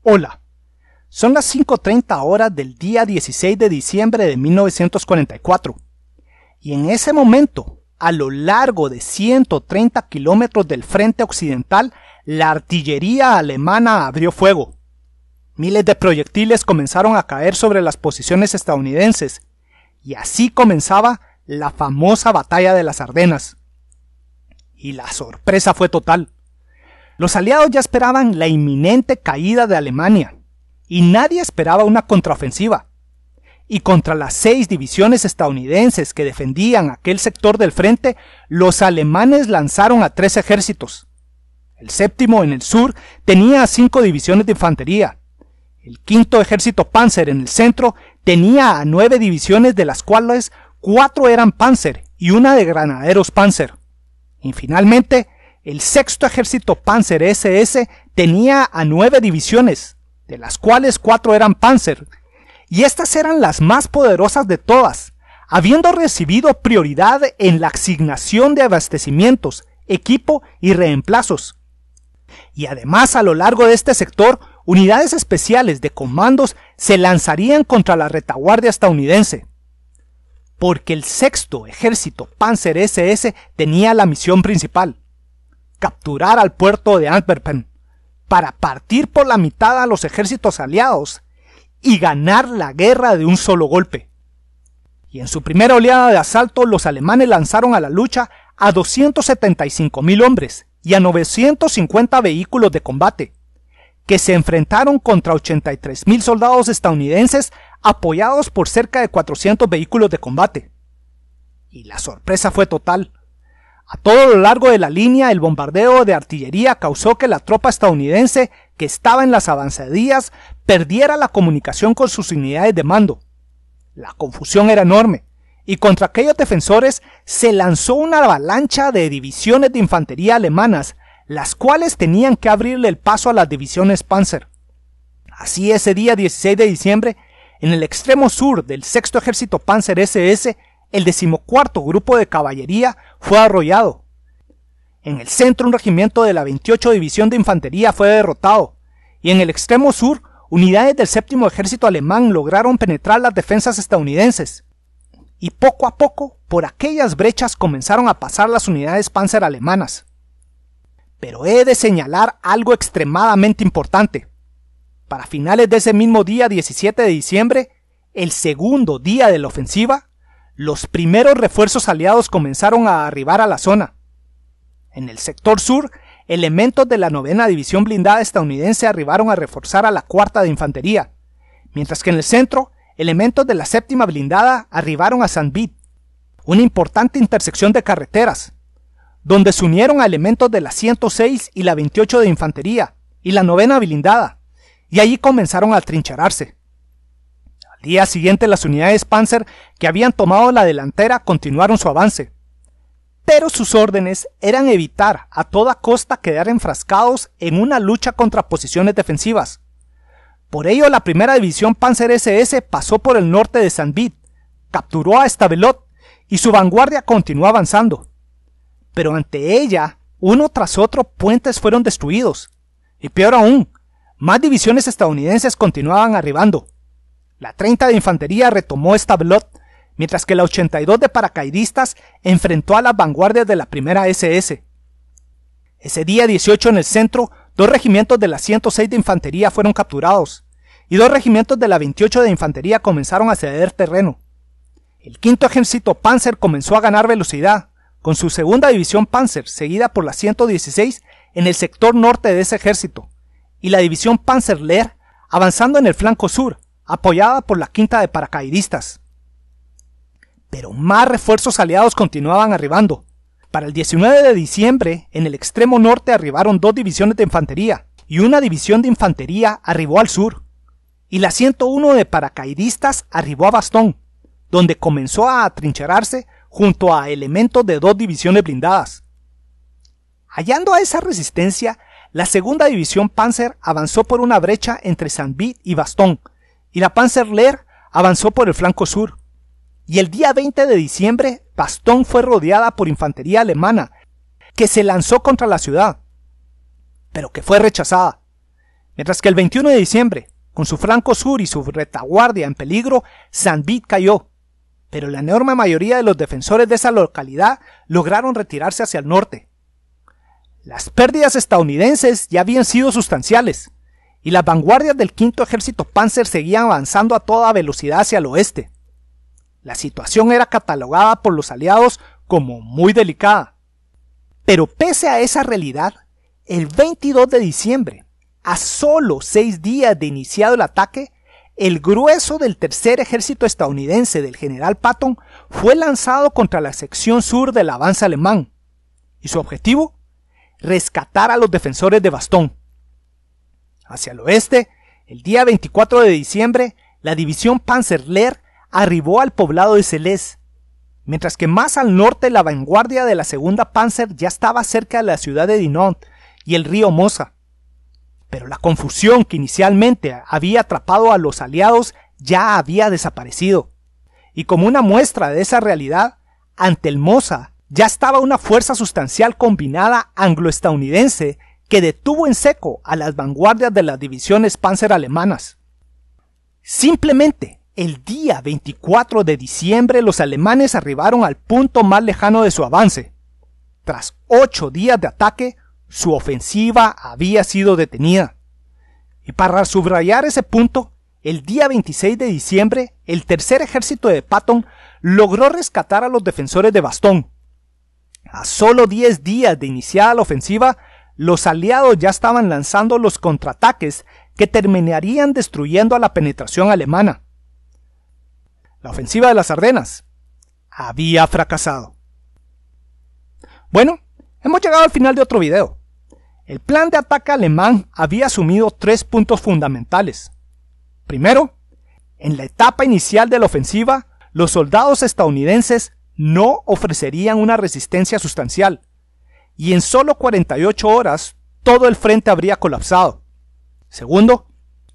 Hola, son las 5:30 horas del día 16 de diciembre de 1944 y en ese momento, a lo largo de 130 kilómetros del frente occidental, la artillería alemana abrió fuego. Miles de proyectiles comenzaron a caer sobre las posiciones estadounidenses y así comenzaba la famosa batalla de las Ardenas. Y la sorpresa fue total. Los aliados ya esperaban la inminente caída de Alemania, y nadie esperaba una contraofensiva. Y contra las 6 divisiones estadounidenses que defendían aquel sector del frente, los alemanes lanzaron a 3 ejércitos. El séptimo, en el sur, tenía 5 divisiones de infantería. El quinto ejército Panzer, en el centro, tenía a 9 divisiones, de las cuales 4 eran Panzer y una de granaderos Panzer. Y finalmente, el sexto ejército Panzer SS tenía a 9 divisiones, de las cuales 4 eran Panzer, y estas eran las más poderosas de todas, habiendo recibido prioridad en la asignación de abastecimientos, equipo y reemplazos. Y además, a lo largo de este sector, unidades especiales de comandos se lanzarían contra la retaguardia estadounidense, porque el sexto ejército Panzer SS tenía la misión principal: capturar al puerto de Antwerpen, para partir por la mitad a los ejércitos aliados y ganar la guerra de un solo golpe. Y en su primera oleada de asalto, los alemanes lanzaron a la lucha a 275,000 hombres y a 950 vehículos de combate, que se enfrentaron contra 83,000 soldados estadounidenses apoyados por cerca de 400 vehículos de combate. Y la sorpresa fue total. A todo lo largo de la línea, el bombardeo de artillería causó que la tropa estadounidense que estaba en las avanzadillas perdiera la comunicación con sus unidades de mando. La confusión era enorme, y contra aquellos defensores se lanzó una avalancha de divisiones de infantería alemanas, las cuales tenían que abrirle el paso a las divisiones Panzer. Así, ese día 16 de diciembre, en el extremo sur del sexto ejército Panzer SS, el 14º grupo de caballería fue arrollado. En el centro, un regimiento de la 28 División de Infantería fue derrotado, y en el extremo sur, unidades del séptimo ejército alemán lograron penetrar las defensas estadounidenses. Y poco a poco, por aquellas brechas comenzaron a pasar las unidades Panzer alemanas. Pero he de señalar algo extremadamente importante. Para finales de ese mismo día 17 de diciembre, el segundo día de la ofensiva, los primeros refuerzos aliados comenzaron a arribar a la zona. En el sector sur, elementos de la 9ª División Blindada estadounidense arribaron a reforzar a la 4ª de Infantería, mientras que en el centro, elementos de la 7ª Blindada arribaron a St. Vith, una importante intersección de carreteras, donde se unieron a elementos de la 106 y la 28 de Infantería y la 9ª Blindada, y allí comenzaron a atrincherarse. Al día siguiente, las unidades Panzer que habían tomado la delantera continuaron su avance, pero sus órdenes eran evitar a toda costa quedar enfrascados en una lucha contra posiciones defensivas. Por ello, la primera división Panzer SS pasó por el norte de St. Vith, capturó a Stavelot y su vanguardia continuó avanzando. Pero ante ella, uno tras otro, puentes fueron destruidos, y peor aún, más divisiones estadounidenses continuaban arribando. La 30 de Infantería retomó Stavelot, mientras que la 82 de paracaidistas enfrentó a las vanguardias de la primera SS. Ese día 18, en el centro, 2 regimientos de la 106 de Infantería fueron capturados, y 2 regimientos de la 28 de Infantería comenzaron a ceder terreno. El quinto ejército Panzer comenzó a ganar velocidad, con su segunda división Panzer, seguida por la 116 en el sector norte de ese ejército, y la división Panzer Lehr avanzando en el flanco sur, apoyada por la quinta de paracaidistas. Pero más refuerzos aliados continuaban arribando. Para el 19 de diciembre, en el extremo norte arribaron 2 divisiones de infantería, y una división de infantería arribó al sur, y la 101 de paracaidistas arribó a Bastogne, donde comenzó a atrincherarse junto a elementos de 2 divisiones blindadas. Hallando a esa resistencia, la segunda división Panzer avanzó por una brecha entre St. Vith y Bastogne, y la Panzer Lehr avanzó por el flanco sur. Y el día 20 de diciembre, Bastogne fue rodeada por infantería alemana, que se lanzó contra la ciudad, pero que fue rechazada. Mientras que el 21 de diciembre, con su flanco sur y su retaguardia en peligro, Sanbit cayó, pero la enorme mayoría de los defensores de esa localidad lograron retirarse hacia el norte. Las pérdidas estadounidenses ya habían sido sustanciales, y las vanguardias del quinto ejército Panzer seguían avanzando a toda velocidad hacia el oeste. La situación era catalogada por los aliados como muy delicada. Pero pese a esa realidad, el 22 de diciembre, a solo 6 días de iniciado el ataque, el grueso del tercer ejército estadounidense del general Patton fue lanzado contra la sección sur del avance alemán, y su objetivo, rescatar a los defensores de Bastogne. Hacia el oeste, el día 24 de diciembre, la división Panzer-Lehr arribó al poblado de Celés, mientras que más al norte la vanguardia de la segunda Panzer ya estaba cerca de la ciudad de Dinant y el río Mosa. Pero la confusión que inicialmente había atrapado a los aliados ya había desaparecido, y como una muestra de esa realidad, ante el Mosa ya estaba una fuerza sustancial combinada anglo-estadounidense que detuvo en seco a las vanguardias de las divisiones Panzer alemanas. Simplemente, el día 24 de diciembre los alemanes arribaron al punto más lejano de su avance. Tras 8 días de ataque, su ofensiva había sido detenida. Y para subrayar ese punto, el día 26 de diciembre, el tercer ejército de Patton logró rescatar a los defensores de Bastogne. A solo 10 días de iniciada la ofensiva, los aliados ya estaban lanzando los contraataques que terminarían destruyendo a la penetración alemana. La ofensiva de las Ardenas había fracasado. Bueno, hemos llegado al final de otro video. El plan de ataque alemán había asumido 3 puntos fundamentales. Primero, en la etapa inicial de la ofensiva, los soldados estadounidenses no ofrecerían una resistencia sustancial, y en solo 48 horas todo el frente habría colapsado. Segundo,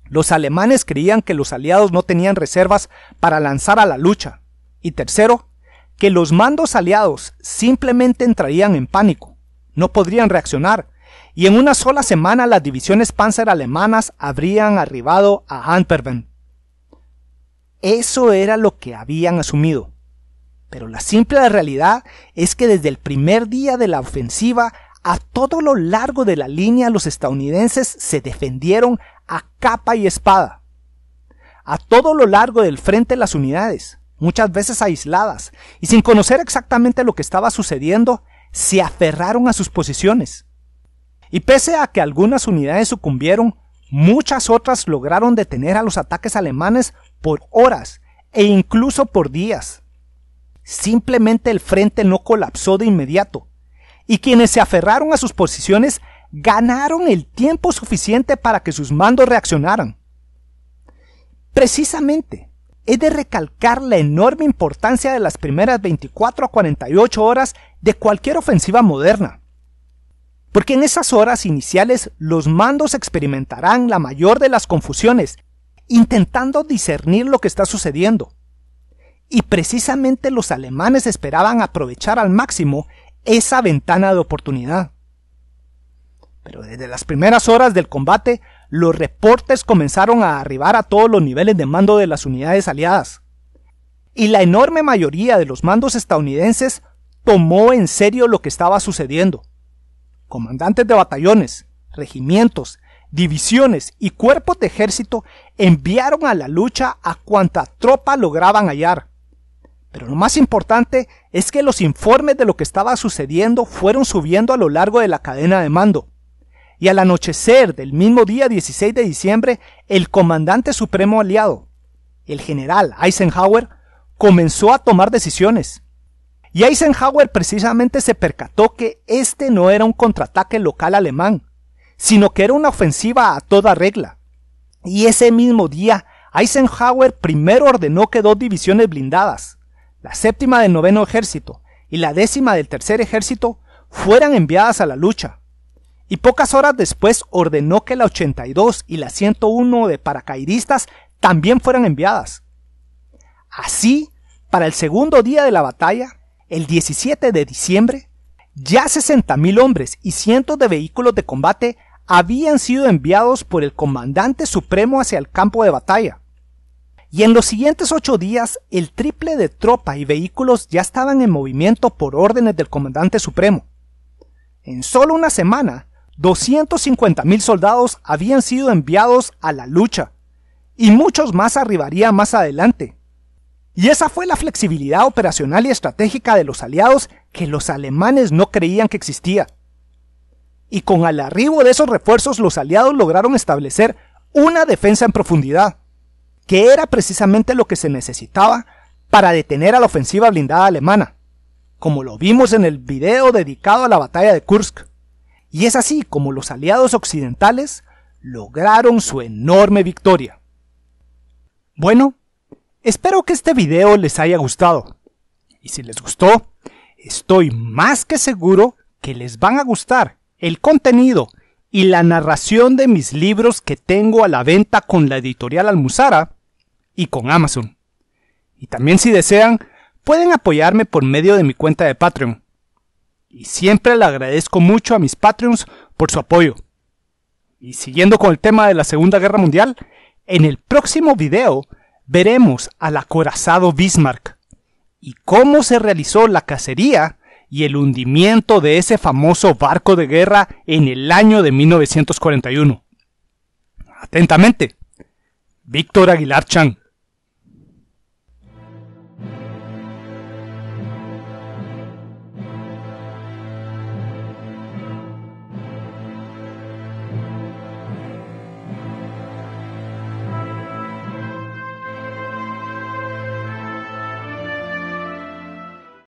los alemanes creían que los aliados no tenían reservas para lanzar a la lucha. Y tercero, que los mandos aliados simplemente entrarían en pánico, no podrían reaccionar, y en una sola semana las divisiones Panzer alemanas habrían arribado a Antwerpen. Eso era lo que habían asumido. Pero la simple realidad es que desde el primer día de la ofensiva, a todo lo largo de la línea los estadounidenses se defendieron a capa y espada. A todo lo largo del frente las unidades, muchas veces aisladas, y sin conocer exactamente lo que estaba sucediendo, se aferraron a sus posiciones. Y pese a que algunas unidades sucumbieron, muchas otras lograron detener a los ataques alemanes por horas e incluso por días. Simplemente el frente no colapsó de inmediato, y quienes se aferraron a sus posiciones ganaron el tiempo suficiente para que sus mandos reaccionaran. Precisamente, he de recalcar la enorme importancia de las primeras 24 a 48 horas de cualquier ofensiva moderna, porque en esas horas iniciales los mandos experimentarán la mayor de las confusiones, intentando discernir lo que está sucediendo. Y precisamente los alemanes esperaban aprovechar al máximo esa ventana de oportunidad. Pero desde las primeras horas del combate, los reportes comenzaron a arribar a todos los niveles de mando de las unidades aliadas. Y la enorme mayoría de los mandos estadounidenses tomó en serio lo que estaba sucediendo. Comandantes de batallones, regimientos, divisiones y cuerpos de ejército enviaron a la lucha a cuanta tropa lograban hallar. Pero lo más importante es que los informes de lo que estaba sucediendo fueron subiendo a lo largo de la cadena de mando. Y al anochecer del mismo día 16 de diciembre, el comandante supremo aliado, el general Eisenhower, comenzó a tomar decisiones. Y Eisenhower precisamente se percató que este no era un contraataque local alemán, sino que era una ofensiva a toda regla. Y ese mismo día, Eisenhower primero ordenó que 2 divisiones blindadas, la 7ª del 9º ejército y la 10ª del 3er ejército, fueran enviadas a la lucha. Y pocas horas después ordenó que la 82 y la 101 de paracaidistas también fueran enviadas. Así, para el segundo día de la batalla, el 17 de diciembre, ya 60.000 hombres y cientos de vehículos de combate habían sido enviados por el comandante supremo hacia el campo de batalla. Y en los siguientes 8 días, el triple de tropa y vehículos ya estaban en movimiento por órdenes del comandante supremo. En solo una semana, 250,000 soldados habían sido enviados a la lucha, y muchos más arribarían más adelante. Y esa fue la flexibilidad operacional y estratégica de los aliados que los alemanes no creían que existía. Y con el arribo de esos refuerzos, los aliados lograron establecer una defensa en profundidad, que era precisamente lo que se necesitaba para detener a la ofensiva blindada alemana, como lo vimos en el video dedicado a la batalla de Kursk. Y es así como los aliados occidentales lograron su enorme victoria. Bueno, espero que este video les haya gustado. Y si les gustó, estoy más que seguro que les van a gustar el contenido y la narración de mis libros que tengo a la venta con la editorial Almuzara y con Amazon. Y también, si desean, pueden apoyarme por medio de mi cuenta de Patreon. Y siempre le agradezco mucho a mis Patreons por su apoyo. Y siguiendo con el tema de la Segunda Guerra Mundial, en el próximo video veremos al acorazado Bismarck y cómo se realizó la cacería y el hundimiento de ese famoso barco de guerra en el año de 1941. Atentamente, Víctor Aguilar Chang.